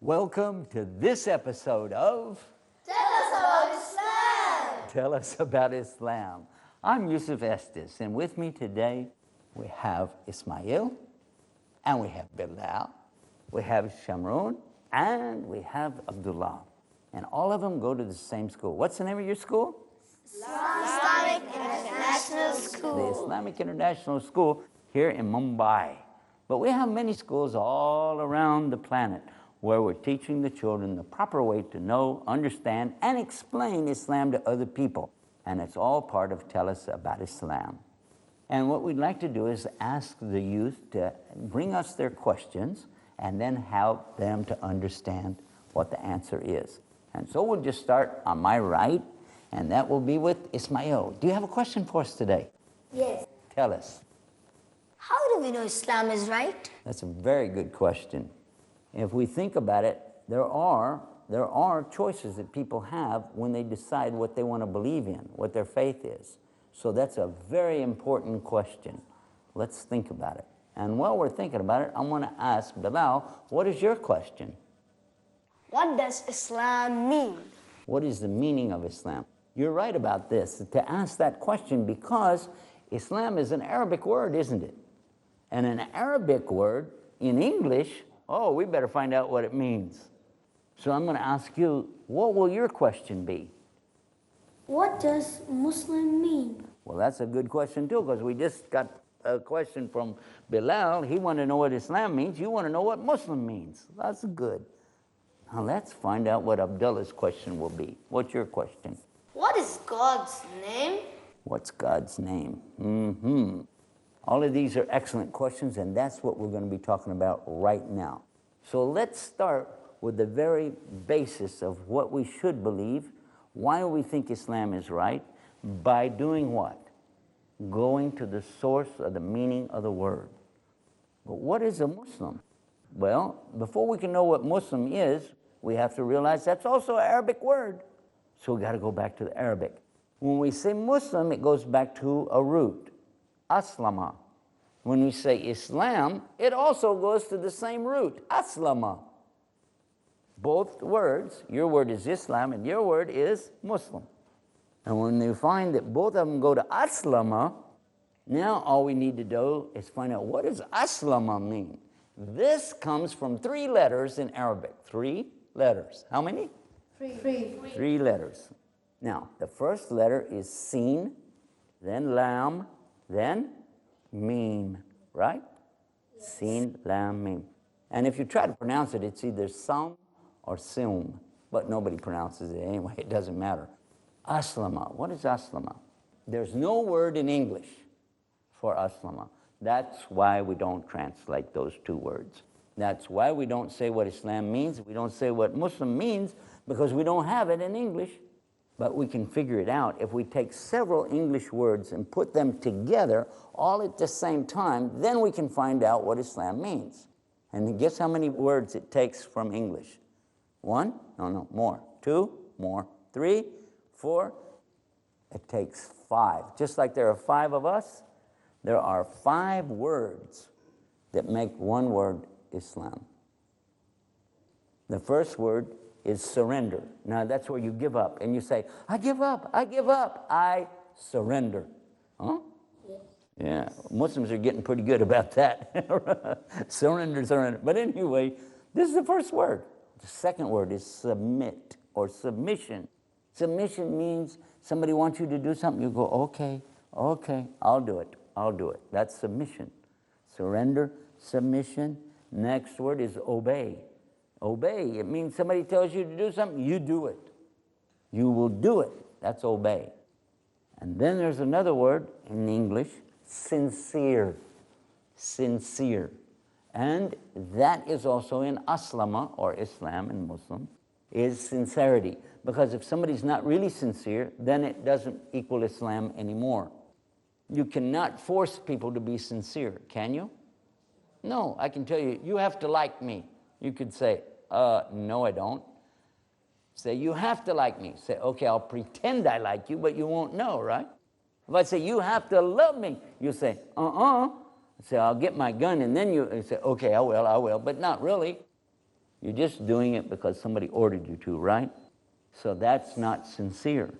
Welcome to this episode of Tell us about Islam. Tell Us About Islam. I'm Yusuf Estate, and with me today we have Ismail, and we have Bilal, we have Shamroon, and we have Abdullah. And all of them go to the same school. What's the name of your school? Islamic International The School. Islamic International School here in Mumbai. But we have many schools all around the planet where we're teaching the children the proper way to know, understand, and explain Islam to other people. And it's all part of Tell Us About Islam. And what we'd like to do is ask the youth to bring us their questions and then help them to understand what the answer is. And so we'll just start on my right, and that will be with Ismail. Do you have a question for us today? Yes. Tell us. How do we know Islam is right? That's a very good question. If we think about it, there are choices that people have when they decide what they want to believe in, what their faith is. So that's a very important question. Let's think about it. And while we're thinking about it, I want to ask Bilal, what is your question? What does Islam mean? What is the meaning of Islam? You're right about this, to ask that question, because Islam is an Arabic word, isn't it? And an Arabic word in English, oh, we better find out what it means. So I'm going to ask you, what will your question be? What does Muslim mean? Well, that's a good question too, because we just got a question from Bilal. He wanted to know what Islam means. You want to know what Muslim means. That's good. Now let's find out what Abdullah's question will be. What's your question? What is God's name? What's God's name? All of these are excellent questions, and that's what we're going to be talking about right now. So let's start with the very basis of what we should believe, why we think Islam is right, by doing what? Going to the source of the meaning of the word. But what is a Muslim? Well, before we can know what Muslim is, we have to realize that's also an Arabic word. So we got to go back to the Arabic. When we say Muslim, it goes back to a root, aslama. When we say Islam, it also goes to the same root, aslama. Both words, your word is Islam and your word is Muslim. And when you find that both of them go to aslama, now all we need to do is find out, what does aslama mean? This comes from 3 letters in Arabic. 3 letters. How many? 3 letters. Now, the first letter is Sin, then Lam, then Mim, right? Sin, Lam, Mim. And if you try to pronounce it, it's either Sam or Sim, but nobody pronounces it anyway. It doesn't matter. Aslama. What is Aslama? There's no word in English for Aslama. That's why we don't translate those 2 words. That's why we don't say what Islam means. We don't say what Muslim means, because we don't have it in English. But we can figure it out if we take several English words and put them together all at the same time. Then we can find out what Islam means. And guess how many words it takes from English? 1? No, more. 2? More. 3? 4? It takes 5. Just like there are 5 of us, there are 5 words that make one word Islam. The first word is surrender. Now that's where you give up, and you say, I give up, I surrender. Huh? Yes. Yeah, Muslims are getting pretty good about that. Surrender. But anyway, this is the first word. The second word is submit or submission. Submission means somebody wants you to do something, you go, okay, I'll do it. That's submission. Surrender, submission. Next word is obey. Obey, it means somebody tells you to do something, you do it. You will do it. That's obey. And then there's another word in English, sincere. Sincere. And that is also in Aslama, or Islam in Muslim, is sincerity. Because if somebody's not really sincere, then it doesn't equal Islam anymore. You cannot force people to be sincere, can you? No, I can tell you, you have to like me. You could say, no, I don't. Say, you have to like me. Say, okay, I'll pretend I like you, but you won't know, right? If I say, you have to love me, you say, Say, I'll get my gun, and then you say, okay, I will, but not really. You're just doing it because somebody ordered you to, right? So that's not sincere.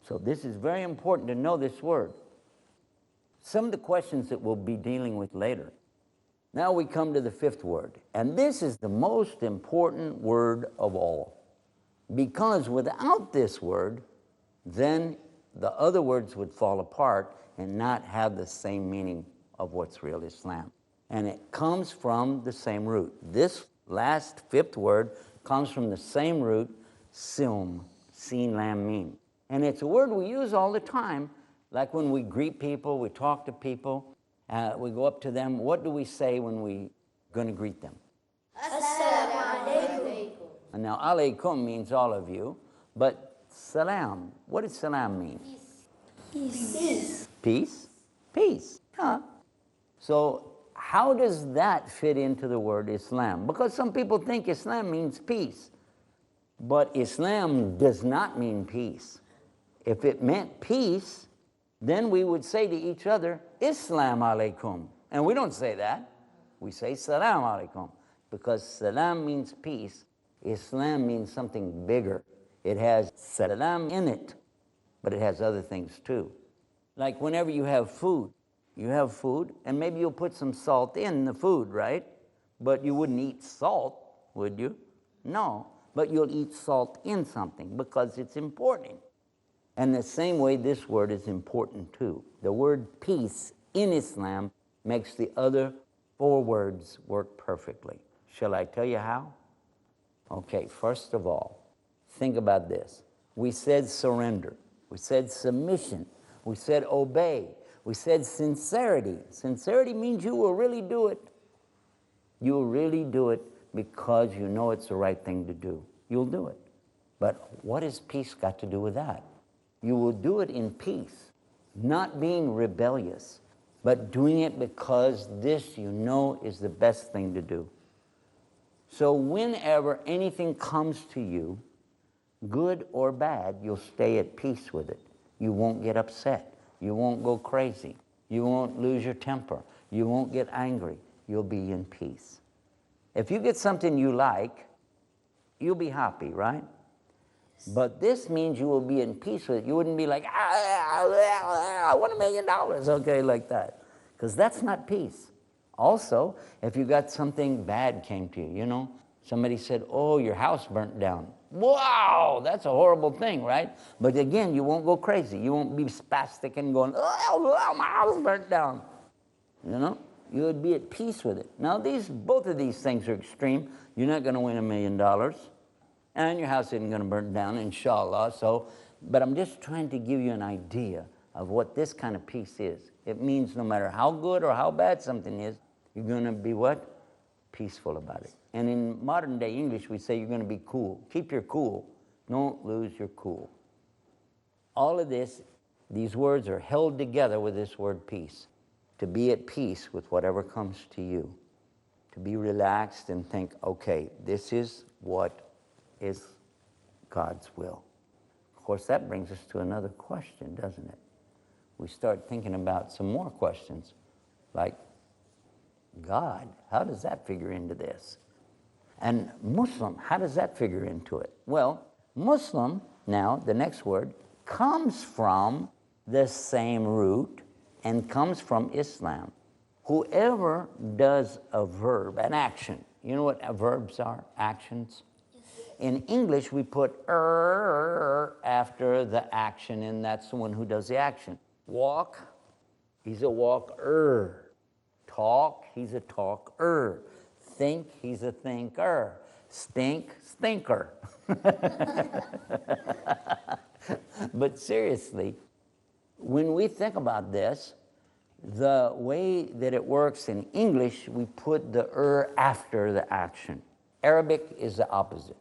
So this is very important to know this word. Some of the questions that we'll be dealing with later. Now we come to the fifth word, and this is the most important word of all. Because without this word, then the other words would fall apart and not have the same meaning of what's real Islam. And it comes from the same root. This last fifth word comes from the same root, silm, sin, lam, mim. And it's a word we use all the time, like when we greet people, we talk to people, we go up to them. What do we say when we're going to greet them? Assalamu alaikum. And now, alaikum means all of you, but salam, what does salam mean? Peace. Peace? Peace. Huh. So how does that fit into the word Islam? Because some people think Islam means peace, but Islam does not mean peace. If it meant peace, then we would say to each other, Islam alaikum. And we don't say that. We say salam alaikum. Because salam means peace. Islam means something bigger. It has salam in it, but it has other things too. Like whenever you have food, and maybe you'll put some salt in the food, right? But you wouldn't eat salt, would you? No, but you'll eat salt in something because it's important. And the same way, this word is important too. The word peace in Islam makes the other four words work perfectly. Shall I tell you how? Okay, first of all, think about this. We said surrender. We said submission. We said obey. We said sincerity. Sincerity means you will really do it. You will really do it because you know it's the right thing to do. You'll do it. But what has peace got to do with that? You will do it in peace, not being rebellious, but doing it because this you know is the best thing to do. So whenever anything comes to you, good or bad, you'll stay at peace with it. You won't get upset. You won't go crazy. You won't lose your temper. You won't get angry. You'll be in peace. If you get something you like, you'll be happy, right? But this means you will be in peace with it. You wouldn't be like, I want $1 million, okay, like that. Because that's not peace. Also, if you got something bad came to you, you know, somebody said, oh, your house burnt down. Wow, that's a horrible thing, right? But again, you won't go crazy. You won't be spastic and going, oh, my house burnt down. You know, you would be at peace with it. Now, both of these things are extreme. You're not going to win $1 million. And your house isn't going to burn down, inshallah. But I'm just trying to give you an idea of what this kind of peace is. It means no matter how good or how bad something is, you're going to be what? Peaceful about it. And in modern day English, we say you're going to be cool. Keep your cool. Don't lose your cool. All of this, these words are held together with this word peace. To be at peace with whatever comes to you. To be relaxed and think, okay, this is what is God's will. Of course, that brings us to another question, doesn't it? We start thinking about some more questions, like, God, how does that figure into this? And Muslim, how does that figure into it? Well, Muslim, now, the next word, comes from the same root and comes from Islam. Whoever does a verb, an action, you know what verbs are, actions? In English, we put after the action, and that's the one who does the action. Walk, he's a walker. Talk, he's a talker. Think, he's a thinker. Stink, stinker. But seriously, when we think about this, the way that it works in English, we put the after the action. Arabic is the opposite.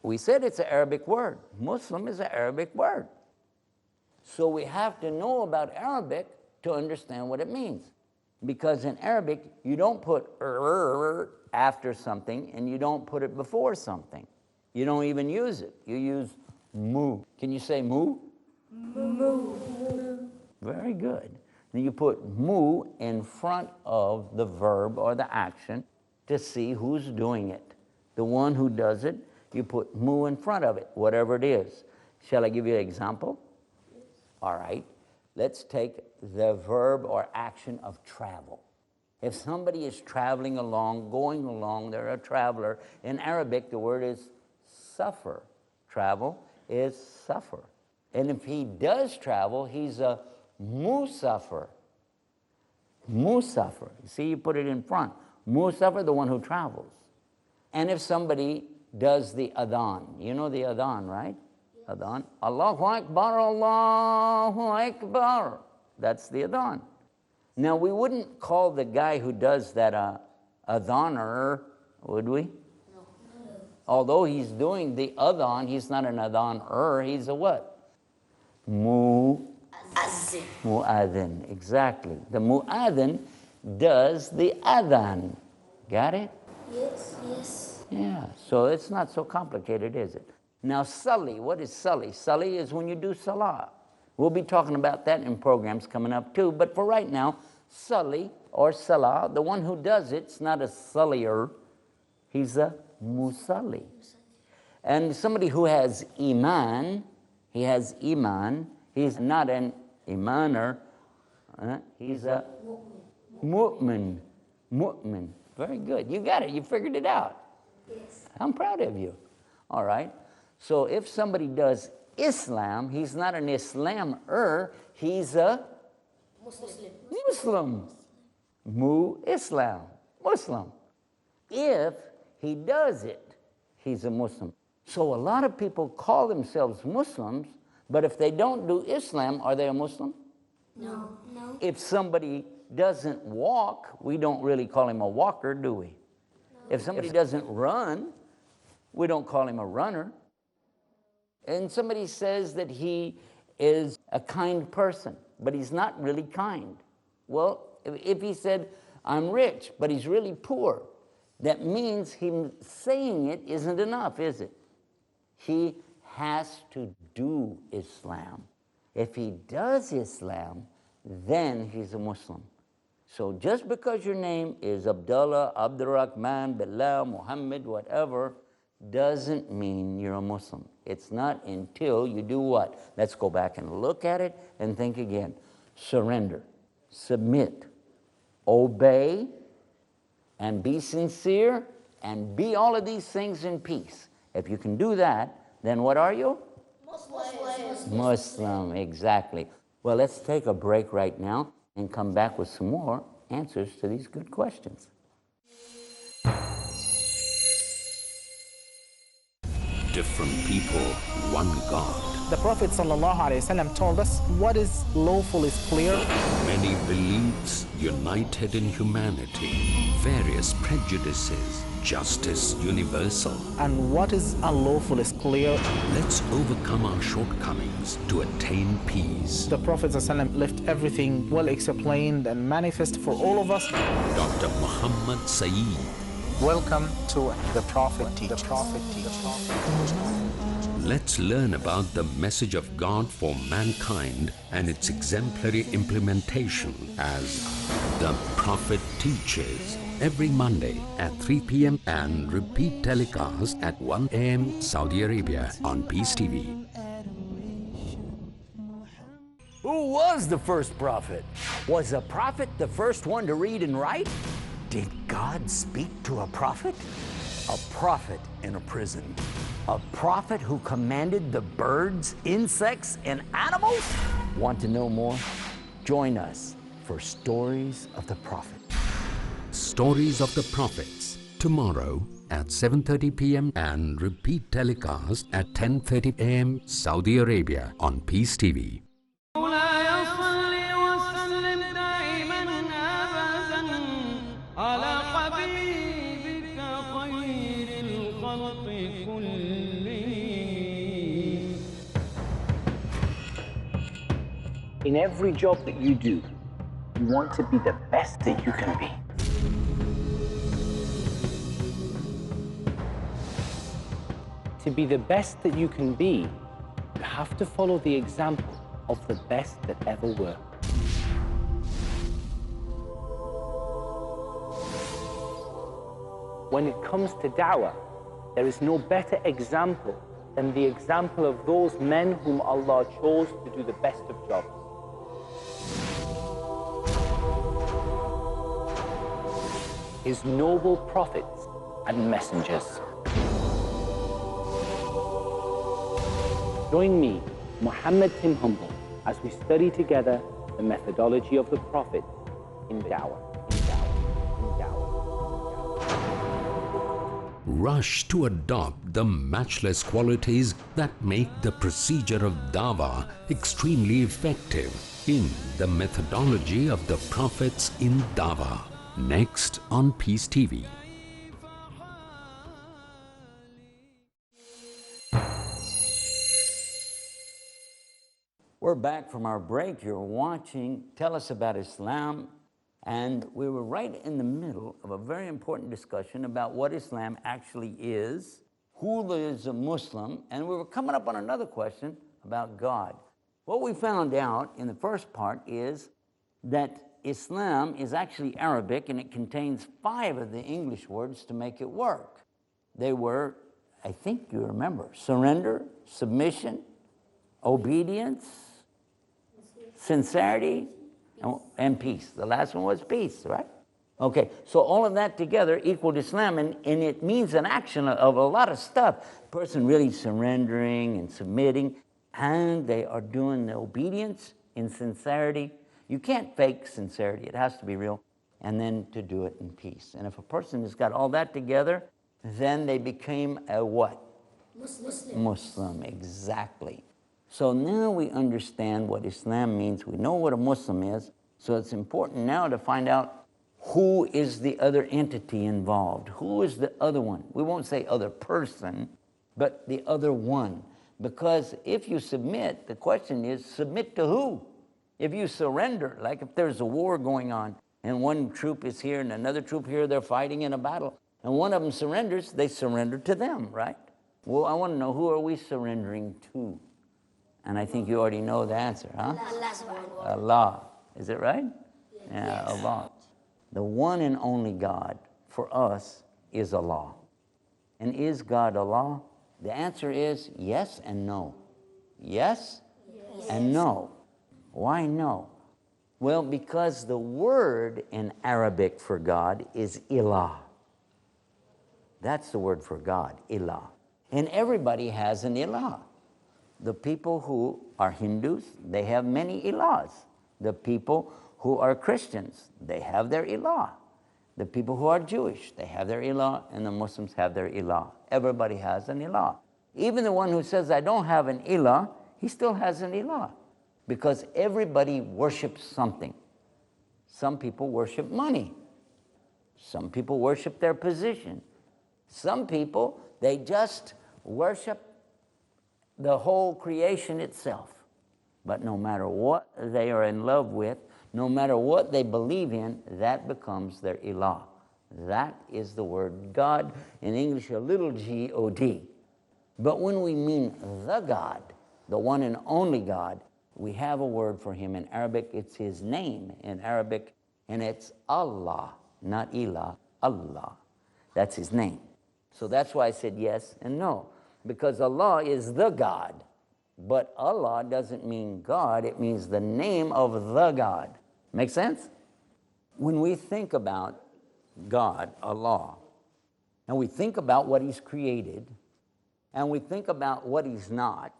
We said it's an Arabic word. Muslim is an Arabic word. So we have to know about Arabic to understand what it means. Because in Arabic, you don't put after something and you don't put it before something. You don't even use it. You use mu. Can you say mu? Mu. Very good. Then you put mu in front of the verb or the action, to see who's doing it. The one who does it, you put mu in front of it, whatever it is. Shall I give you an example? All right. Let's take the verb or action of travel. If somebody is traveling along, going along, they're a traveler. In Arabic, the word is safar. Travel is safar. And if he does travel, he's a musafir. Musafir. You see, you put it in front. Musafir, the one who travels. And if somebody does the adhan, you know the adhan, right? Yes. Adhan. Allahu Akbar, Allahu Akbar. That's the adhan. Now, we wouldn't call the guy who does that adhaner, would we? No. Although he's doing the adhan, he's not an adhaner, he's a what? Mu'adhin, exactly. The mu'adhin does the adhan. Got it? Yes, yes. Yeah, so it's not so complicated, is it? Now, sulli, what is sulli? Sulli is when you do salah. We'll be talking about that in programs coming up too, but for right now, sulli or salah, the one who does it's not a sullier, he's a musalli. And somebody who has iman, he has iman, he's not an imaner, he's a mu'min. Mu'min. Very good. You got it. You figured it out. Yes. I'm proud of you. All right. So if somebody does Islam, he's not an Islamer, he's a Muslim. Islam. Muslim. If he does it, he's a Muslim. So a lot of people call themselves Muslims, but if they don't do Islam, are they a Muslim? No. No. If somebody doesn't walk, we don't really call him a walker, do we? No. If somebody doesn't run, we don't call him a runner. And somebody says that he is a kind person, but he's not really kind. Well, if he said, I'm rich, but he's really poor, that means him saying it isn't enough, is it? He has to do Islam. If he does Islam, then he's a Muslim. So just because your name is Abdullah, Abdurrahman, Bilal, Muhammad, whatever, doesn't mean you're a Muslim. It's not until you do what? Let's go back and look at it and think again. Surrender, submit, obey, and be sincere, and be all of these things in peace. If you can do that, then what are you? Muslim, exactly. Well, let's take a break right now and come back with some more answers to these good questions. Different people, one God. The Prophet ﷺ told us what is lawful is clear. Many beliefs united in humanity. Various prejudices. Justice universal. And what is unlawful is clear. Let's overcome our shortcomings to attain peace. The Prophet ﷺ left everything well explained and manifest for all of us. Dr. Muhammad Saeed. Welcome to the Prophet Teaches. Let's learn about the message of God for mankind and its exemplary implementation as the Prophet Teaches. Every Monday at 3 p.m. and repeat telecast at 1 a.m. Saudi Arabia on Peace TV. Who was the first prophet? Was a prophet the first one to read and write? Did God speak to a prophet? A prophet in a prison. A prophet who commanded the birds, insects, and animals? Want to know more? Join us for Stories of the Prophet. Stories of the Prophets, tomorrow at 7:30 p.m. and repeat telecast at 10:30 a.m. Saudi Arabia on Peace TV. In every job that you do, you want to be the best that you can be. To be the best that you can be, you have to follow the example of the best that ever were. When it comes to da'wah, there is no better example than the example of those men whom Allah chose to do the best of jobs. His noble prophets and messengers. Join me, Muhammad Tim Humble, as we study together the methodology of the Prophet in da'wah. Rush to adopt the matchless qualities that make the procedure of dawah extremely effective in the methodology of the prophets in dawah. Next on Peace TV. We're back from our break. You're watching Tell Us About Islam. And we were right in the middle of a very important discussion about what Islam actually is, who is a Muslim, and we were coming up on another question about God. What we found out in the first part is that Islam is actually Arabic, and it contains 5 of the English words to make it work. They were, I think you remember, surrender, submission, obedience, sincerity, and peace. The last one was peace, right? Okay, so all of that together equaled Islam, and it means an action of a lot of stuff. Person really surrendering and submitting, and they are doing the obedience in sincerity. You can't fake sincerity, it has to be real, and then to do it in peace. And if a person has got all that together, then they became a what? Muslim, exactly. So now we understand what Islam means. We know what a Muslim is. So it's important now to find out who is the other entity involved. Who is the other one? We won't say other person, but the other one. Because if you submit, the question is, submit to who? If you surrender, like if there's a war going on and one troop is here and another troop here, they're fighting in a battle, and one of them surrenders, they surrender to them, right? Well, I want to know, who are we surrendering to? And I think you already know the answer, huh? Allah. Is it right? Yes. Yeah, Allah. The one and only God for us is Allah. And is God Allah? The answer is yes and no. Yes, and no. Why no? Well, because the word in Arabic for God is ilah. That's the word for God, ilah. And everybody has an ilah. The people who are Hindus, they have many ilahs. The people who are Christians, they have their ilah. The people who are Jewish, they have their ilah, and the Muslims have their ilah. Everybody has an ilah. Even the one who says, I don't have an ilah, he still has an ilah. Because everybody worships something. Some people worship money. Some people worship their position. Some people, they just worship the whole creation itself. But no matter what they are in love with, no matter what they believe in, that becomes their ilah. That is the word God, in English a little G-O-D. But when we mean the God, the one and only God, we have a word for him in Arabic. It's his name in Arabic, and it's Allah, not ilah, Allah. That's his name. So that's why I said yes and no, because Allah is the God. But Allah doesn't mean God, it means the name of the God. Make sense? When we think about God, Allah, and we think about what he's created, and we think about what he's not,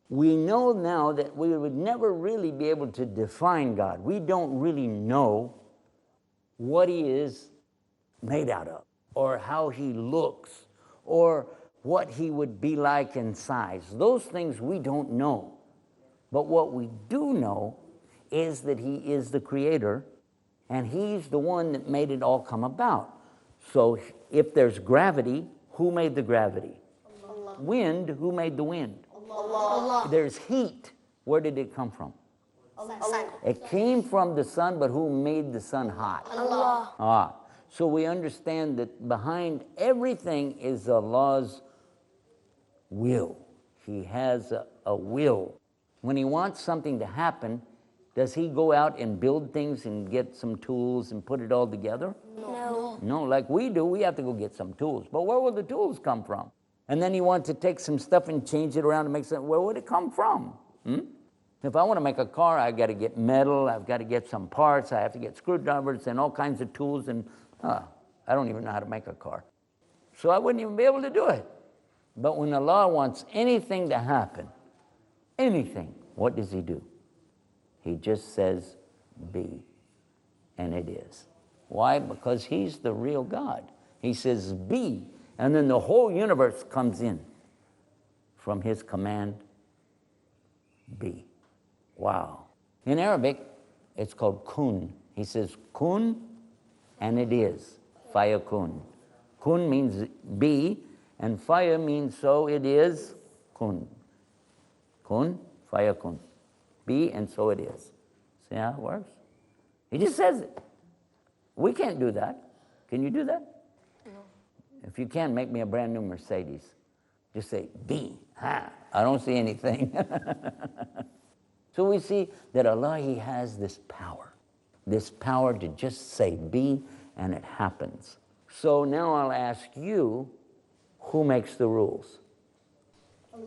we know now that we would never really be able to define God. We don't really know what he is made out of, or how he looks, or what he would be like in size. Those things we don't know. But what we do know is that he is the creator, and he's the one that made it all come about. So if there's gravity, who made the gravity? Allah. Wind, who made the wind? Allah. There's heat, where did it come from? Allah. It came from the sun, but who made the sun hot? Allah. So we understand that behind everything is Allah's will. He has a will. When he wants something to happen, Does he go out and build things and get some tools and put it all together? No. No, like we do, we have to go get some tools. But where will the tools come from? And then he wants to take some stuff and change it around and make something. Where would it come from? If I want to make a car, I've got to get metal, I've got to get some parts, I have to get screwdrivers and all kinds of tools, and I don't even know how to make a car. So I wouldn't even be able to do it. But when Allah wants anything to happen, anything, what does he do? He just says, be, and it is. Why? Because he's the real God. He says, be, and then the whole universe comes in from his command, be. Wow. In Arabic, it's called kun. He says kun, and it is. Fayakun. Kun means be, and faya means so it is. Kun. Kun, fayakun. Be, and so it is. See how it works? He just says it. We can't do that. Can you do that? No. If you can, make me a brand new Mercedes. Just say, be. Ha. I don't see anything. So we see that Allah, he has this power to just say be, and it happens. So now I'll ask you, who makes the rules?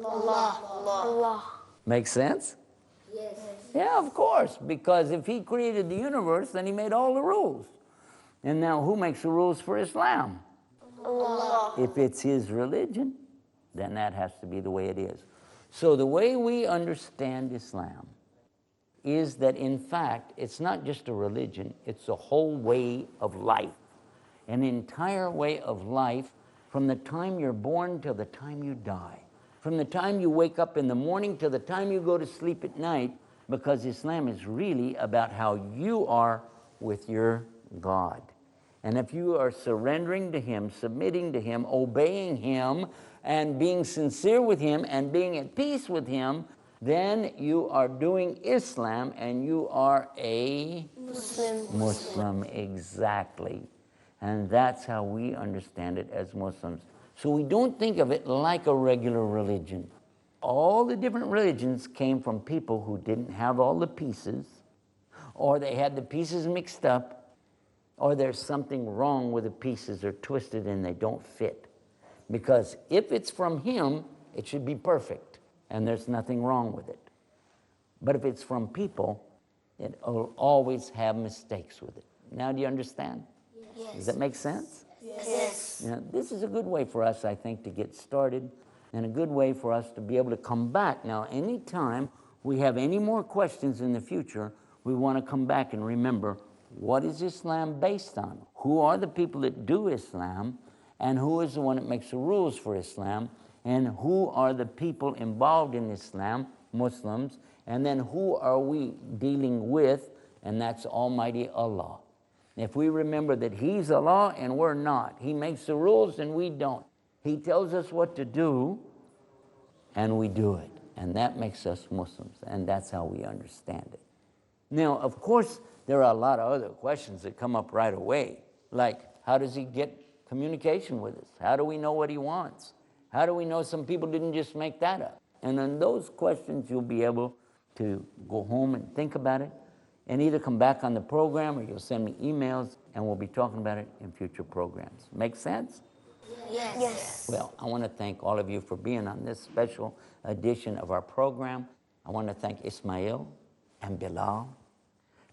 Allah. Makes sense? Yes. Yeah, of course, because if he created the universe, then he made all the rules. And now who makes the rules for Islam? Allah. If it's his religion, then that has to be the way it is. So the way we understand Islam is that, in fact, it's not just a religion, it's a whole way of life. An entire way of life from the time you're born till the time you die. From the time you wake up in the morning till the time you go to sleep at night, because Islam is really about how you are with your God. And if you are surrendering to him, submitting to him, obeying him, and being sincere with him, and being at peace with him, then you are doing Islam, and you are a Muslim. Exactly. And that's how we understand it as Muslims. So we don't think of it like a regular religion. All the different religions came from people who didn't have all the pieces, or they had the pieces mixed up, or there's something wrong with the pieces, they're twisted and they don't fit. Because if it's from him, it should be perfect, and there's nothing wrong with it. But if it's from people, it will always have mistakes with it. Now do you understand? Yes. Does that make sense? Yes. Now, this is a good way for us, I think, to get started, and a good way for us to be able to come back. Now, anytime we have any more questions in the future, we want to come back and remember, what is Islam based on? Who are the people that do Islam? And who is the one that makes the rules for Islam? And who are the people involved in Islam, Muslims? And then who are we dealing with? And that's Almighty Allah. If we remember that he's Allah and we're not, he makes the rules and we don't. He tells us what to do and we do it. And that makes us Muslims, and that's how we understand it. Now, of course, there are a lot of other questions that come up right away, like how does he get communication with us? How do we know what he wants? How do we know some people didn't just make that up? And on those questions, you'll be able to go home and think about it, and either come back on the program or you'll send me emails, and we'll be talking about it in future programs. Make sense? Yes. Well, I want to thank all of you for being on this special edition of our program. I want to thank Ismail and Bilal,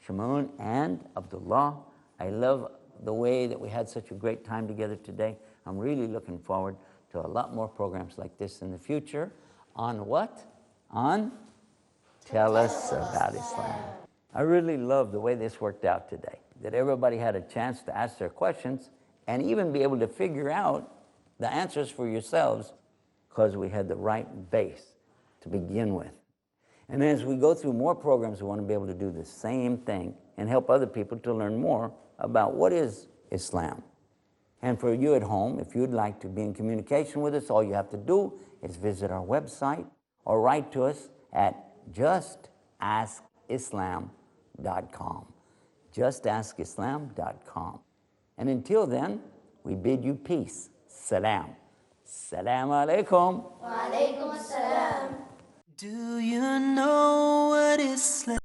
Shamoun and Abdullah. I love the way that we had such a great time together today. I'm really looking forward to a lot more programs like this in the future. On what? On Tell Us About Islam. I really love the way this worked out today, that everybody had a chance to ask their questions and even be able to figure out the answers for yourselves, because we had the right base to begin with. And as we go through more programs, we want to be able to do the same thing and help other people to learn more about what is Islam. And for you at home, if you'd like to be in communication with us, all you have to do is visit our website or write to us at justaskislam.com. Justaskislam.com. And until then, we bid you peace. Salam. Salam alaikum. Wa alaikum assalam. Do you know what Islam